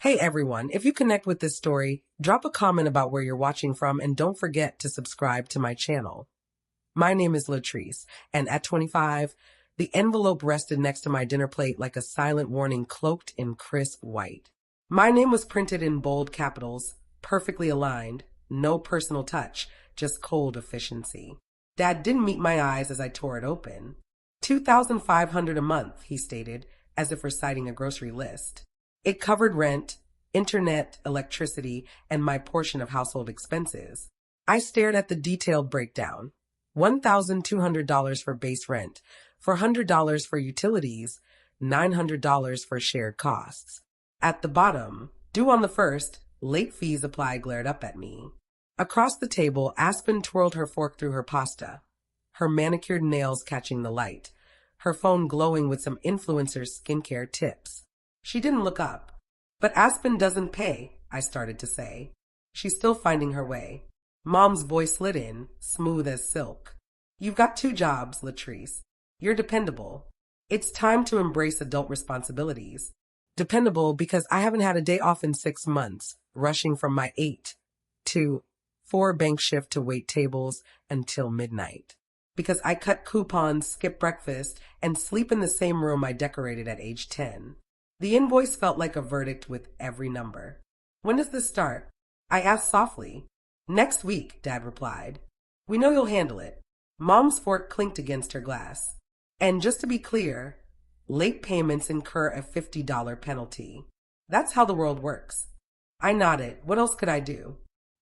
Hey everyone, if you connect with this story, drop a comment about where you're watching from and don't forget to subscribe to my channel. My name is Latrice, and at 25, the envelope rested next to my dinner plate like a silent warning cloaked in crisp white. My name was printed in bold capitals, perfectly aligned, no personal touch, just cold efficiency. Dad didn't meet my eyes as I tore it open. $2,500 a month, he stated, as if reciting a grocery list. It covered rent, internet, electricity, and my portion of household expenses. I stared at the detailed breakdown. $1,200 for base rent, $400 for utilities, $900 for shared costs. At the bottom, due on the 1st, late fees apply glared up at me. Across the table, Aspen twirled her fork through her pasta, her manicured nails catching the light, her phone glowing with some influencer's skincare tips. She didn't look up. But Aspen doesn't pay, I started to say. She's still finding her way. Mom's voice slid in, smooth as silk. You've got 2 jobs, Latrice. You're dependable. It's time to embrace adult responsibilities. Dependable because I haven't had a day off in 6 months, rushing from my 8 to 4 bank shift to wait tables until midnight. Because I cut coupons, skip breakfast, and sleep in the same room I decorated at age 10. The invoice felt like a verdict with every number. When does this start? I asked softly. Next week, Dad replied. We know you'll handle it. Mom's fork clinked against her glass. And just to be clear, late payments incur a $50 penalty. That's how the world works. I nodded. What else could I do?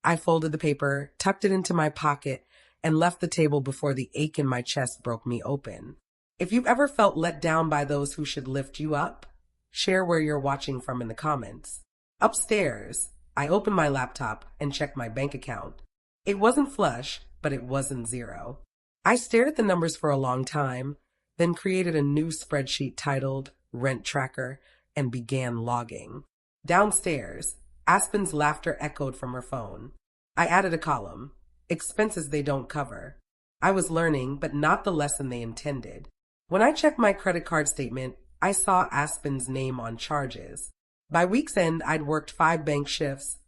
I folded the paper, tucked it into my pocket, and left the table before the ache in my chest broke me open. If you've ever felt let down by those who should lift you up, share where you're watching from in the comments. Upstairs, I opened my laptop and checked my bank account. It wasn't flush, but it wasn't zero. I stared at the numbers for a long time, then created a new spreadsheet titled Rent Tracker and began logging. Downstairs, Aspen's laughter echoed from her phone. I added a column, expenses they don't cover. I was learning, but not the lesson they intended. When I checked my credit card statement, I saw Aspen's name on charges. By week's end, I'd worked 5 bank shifts,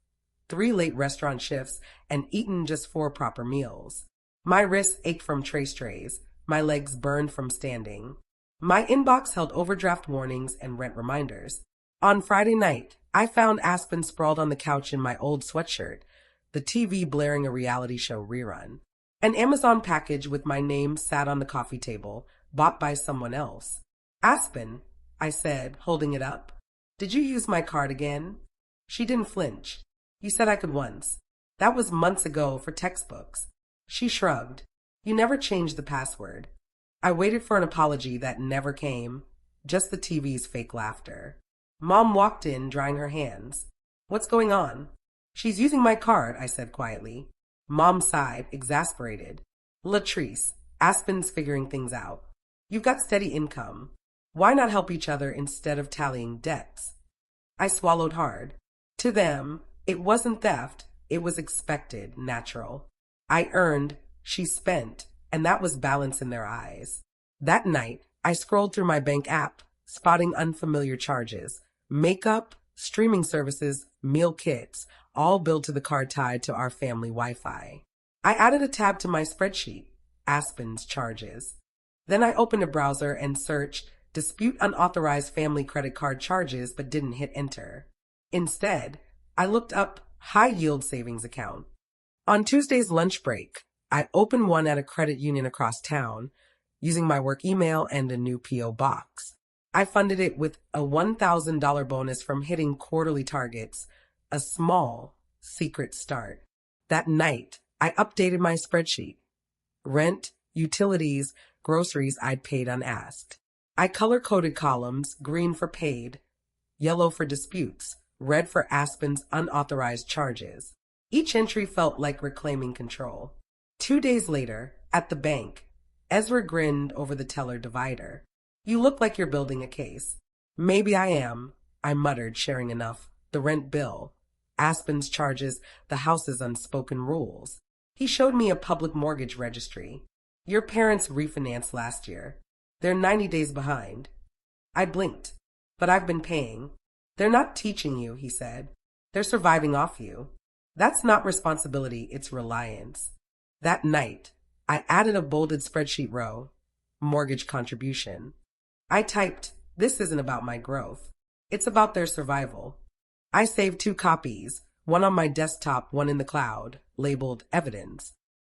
3 late restaurant shifts, and eaten just 4 proper meals. My wrists ached from tray strays. My legs burned from standing. My inbox held overdraft warnings and rent reminders. On Friday night, I found Aspen sprawled on the couch in my old sweatshirt, the TV blaring a reality show rerun. An Amazon package with my name sat on the coffee table, bought by someone else. Aspen, I said, holding it up. Did you use my card again? She didn't flinch. You said I could once. That was months ago for textbooks. She shrugged. You never changed the password. I waited for an apology that never came, just the TV's fake laughter. Mom walked in, drying her hands. What's going on? She's using my card, I said quietly. Mom sighed, exasperated. Latrice, Aspen's figuring things out. You've got steady income. Why not help each other instead of tallying debts? I swallowed hard. To them, it wasn't theft. It was expected, natural. I earned, she spent, and that was balance in their eyes. That night, I scrolled through my bank app, spotting unfamiliar charges. Makeup, streaming services, meal kits, all billed to the card tied to our family Wi-Fi. I added a tab to my spreadsheet, Aspen's charges. Then I opened a browser and searched dispute unauthorized family credit card charges but didn't hit enter. Instead, I looked up high yield savings account. On Tuesday's lunch break, I opened one at a credit union across town using my work email and a new P.O. box. I funded it with a $1,000 bonus from hitting quarterly targets, a small, secret start. That night, I updated my spreadsheet. Rent, utilities, groceries I'd paid unasked. I color-coded columns, green for paid, yellow for disputes, red for Aspen's unauthorized charges. Each entry felt like reclaiming control. 2 days later, at the bank, Ezra grinned over the teller divider. You look like you're building a case. Maybe I am, I muttered, sharing enough. The rent bill, Aspen's charges, the house's unspoken rules. He showed me a public mortgage registry. Your parents refinanced last year. They're 90 days behind. I blinked. But I've been paying. They're not teaching you, he said. They're surviving off you. That's not responsibility, it's reliance. That night, I added a bolded spreadsheet row, mortgage contribution. I typed, this isn't about my growth. It's about their survival. I saved 2 copies, one on my desktop, one in the cloud, labeled evidence.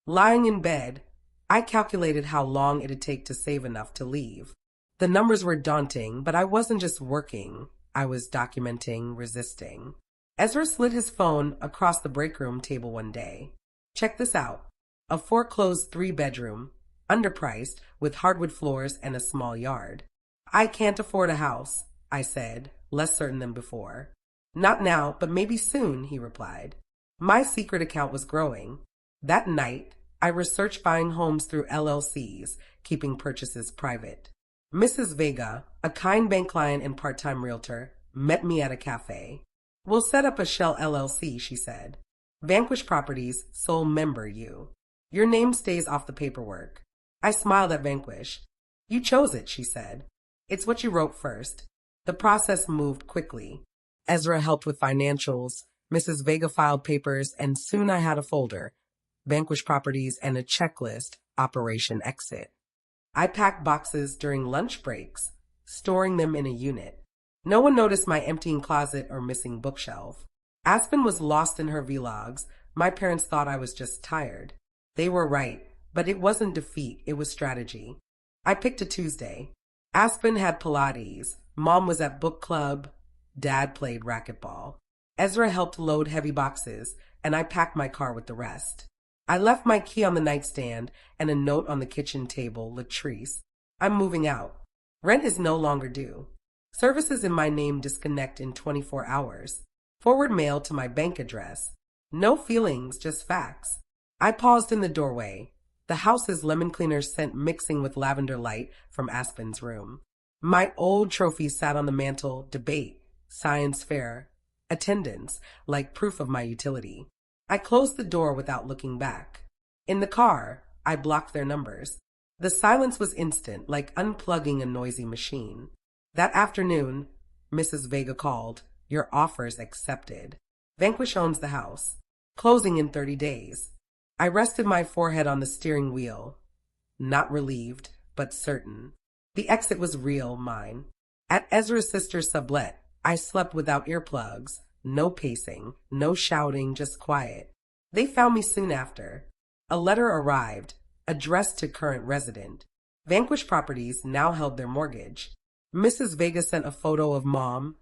Lying in bed, I calculated how long it'd take to save enough to leave. The numbers were daunting, but I wasn't just working. I was documenting, resisting. Ezra slid his phone across the break room table one day. Check this out. A foreclosed 3-bedroom, underpriced, with hardwood floors and a small yard. I can't afford a house, I said, less certain than before. Not now, but maybe soon, he replied. My secret account was growing. That night, I researched buying homes through LLCs, keeping purchases private. Mrs. Vega, a kind bank client and part-time realtor, met me at a cafe. We'll set up a shell LLC, she said. Vanquish Properties, sole member you. Your name stays off the paperwork. I smiled at Vanquish. You chose it, she said. It's what you wrote first. The process moved quickly. Ezra helped with financials. Mrs. Vega filed papers, and soon I had a folder. Vanquish Properties and a checklist, Operation Exit. I packed boxes during lunch breaks, storing them in a unit. No one noticed my emptying closet or missing bookshelf. Aspen was lost in her vlogs. My parents thought I was just tired. They were right, but it wasn't defeat, it was strategy. I picked a Tuesday. Aspen had Pilates. Mom was at book club. Dad played racquetball. Ezra helped load heavy boxes, and I packed my car with the rest. I left my key on the nightstand and a note on the kitchen table, Latrice. I'm moving out. Rent is no longer due. Services in my name disconnect in 24 hours. Forward mail to my bank address. No feelings, just facts. I paused in the doorway. The house's lemon cleaner scent mixing with lavender light from Aspen's room. My old trophies sat on the mantel, debate, science fair, attendance, like proof of my utility. I closed the door without looking back. In the car, I blocked their numbers. The silence was instant, like unplugging a noisy machine. That afternoon, Mrs. Vega called. Your offer's accepted. Vanquish owns the house. Closing in 30 days. I rested my forehead on the steering wheel. Not relieved, but certain. The exit was real, mine. At Ezra's sister's sublet, I slept without earplugs. No pacing, no shouting, just quiet. They found me soon after. A letter arrived, addressed to current resident. Vanquish Properties now held their mortgage. Mrs. Vega sent a photo of Mom,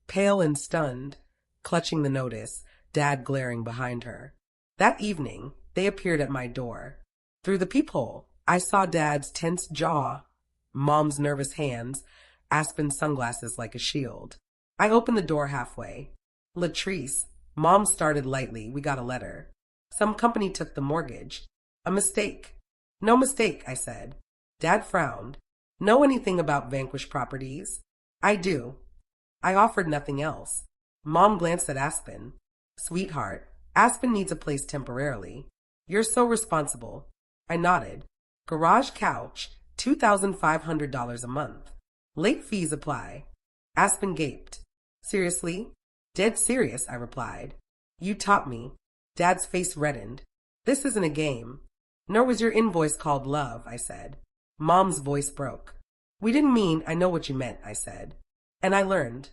pale and stunned, clutching the notice, Dad glaring behind her. That evening, they appeared at my door. Through the peephole, I saw Dad's tense jaw, Mom's nervous hands, Aspen's sunglasses like a shield. I opened the door halfway. Latrice, Mom started lightly. We got a letter. Some company took the mortgage. A mistake. No mistake, I said. Dad frowned. Know anything about Vanquish Properties? I do. I offered nothing else. Mom glanced at Aspen. Sweetheart, Aspen needs a place temporarily. You're so responsible. I nodded. Garage couch, $2,500 a month. Late fees apply. Aspen gaped. Seriously? Dead serious, I replied. You taught me. Dad's face reddened. This isn't a game. Nor was your invoice called love, I said. Mom's voice broke. We didn't mean, I know what you meant, I said. And I learned.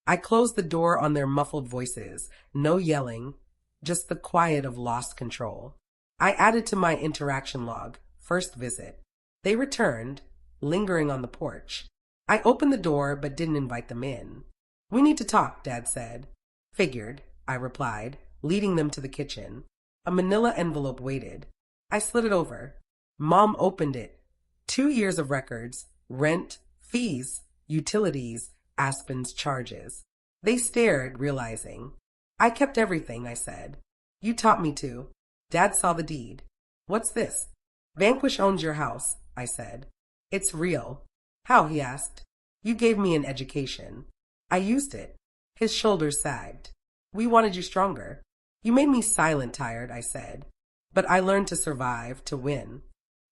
I closed the door on their muffled voices. No yelling, just the quiet of lost control. I added to my interaction log, first visit. They returned, lingering on the porch. I opened the door but didn't invite them in. We need to talk, Dad said. Figured, I replied, leading them to the kitchen. A manila envelope waited. I slid it over. Mom opened it. 2 years of records, rent, fees, utilities, Aspen's charges. They stared, realizing. I kept everything, I said. You taught me to. Dad saw the deed. What's this? Vanquish owns your house, I said. It's real. How, he asked. You gave me an education. I used it. His shoulders sagged. We wanted you stronger. You made me silent, tired, I said. But I learned to survive, to win.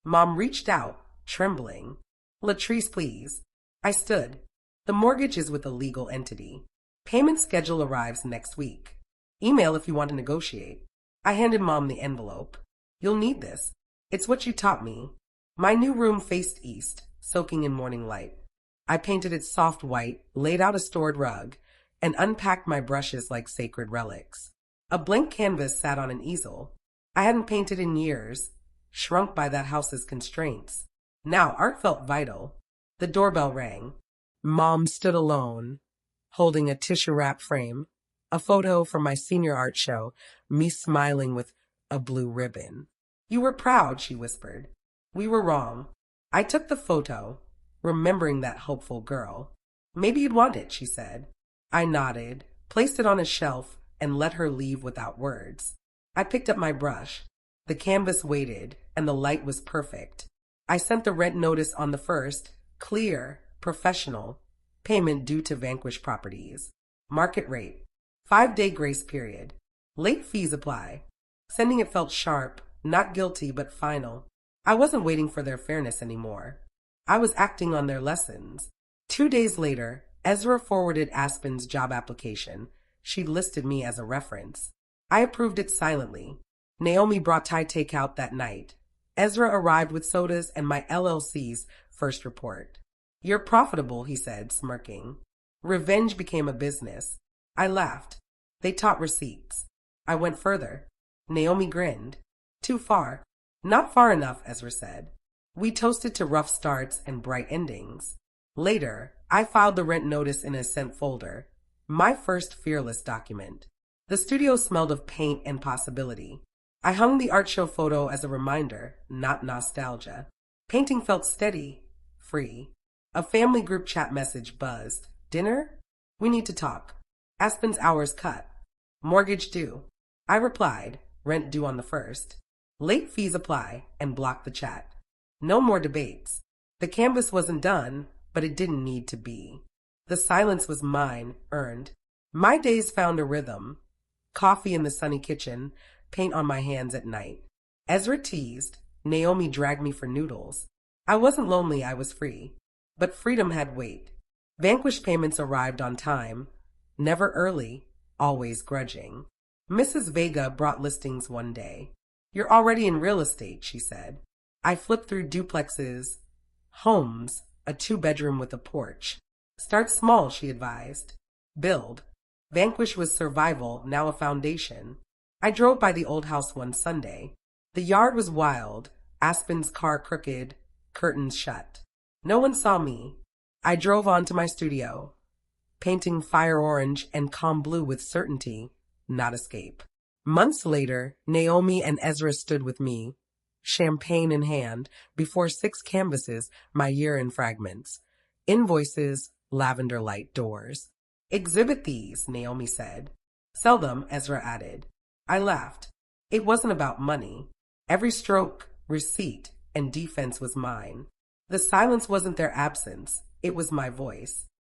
Mom reached out, trembling. Latrice, please. I stood. The mortgage is with a legal entity. Payment schedule arrives next week. Email if you want to negotiate. I handed Mom the envelope. You'll need this. It's what you taught me. My new room faced east, soaking in morning light. I painted it soft white, laid out a stored rug, and unpacked my brushes like sacred relics. A blank canvas sat on an easel. I hadn't painted in years, shrunk by that house's constraints. Now art felt vital. The doorbell rang. Mom stood alone, holding a tissue wrap frame, a photo from my senior art show, me smiling with a blue ribbon. You were proud, she whispered. We were wrong. I took the photo, remembering that hopeful girl. Maybe you'd want it, she said. I nodded, placed it on a shelf, and let her leave without words. I picked up my brush. The canvas waited, and the light was perfect. I sent the rent notice on the 1st, clear, professional, payment due to Vanquish Properties. Market rate, 5-day grace period. Late fees apply. Sending it felt sharp, not guilty but final. I wasn't waiting for their fairness anymore. I was acting on their lessons. 2 days later, Ezra forwarded Aspen's job application. She listed me as a reference. I approved it silently. Naomi brought Thai takeout that night. Ezra arrived with sodas and my LLC's first report. You're profitable, he said, smirking. Revenge became a business. I laughed. They taught receipts. I went further. Naomi grinned. Too far. Not far enough, Ezra said. We toasted to rough starts and bright endings. Later, I filed the rent notice in a sent folder. My first fearless document. The studio smelled of paint and possibility. I hung the art show photo as a reminder, not nostalgia. Painting felt steady, free. A family group chat message buzzed. Dinner? We need to talk. Aspen's hours cut. Mortgage due. I replied, rent due on the 1st. Late fees apply, and blocked the chat. No more debates. The canvas wasn't done, but it didn't need to be. The silence was mine, earned. My days found a rhythm. Coffee in the sunny kitchen, paint on my hands at night. Ezra teased. Naomi dragged me for noodles. I wasn't lonely, I was free. But freedom had weight. Vanquish payments arrived on time. Never early, always grudging. Mrs. Vega brought listings one day. You're already in real estate, she said. I flipped through duplexes, homes, a 2-bedroom with a porch. Start small, she advised. Build. Vanquish was survival, now a foundation. I drove by the old house one Sunday. The yard was wild, Aspen's car crooked, curtains shut. No one saw me. I drove on to my studio, painting fire orange and calm blue with certainty, not escape. Months later, Naomi and Ezra stood with me, champagne in hand, before 6 canvases, my year in fragments. Invoices, lavender light doors. Exhibit these, Naomi said. Sell them, Ezra added. I laughed. It wasn't about money. Every stroke, receipt, and defense was mine. The silence wasn't their absence. It was my voice.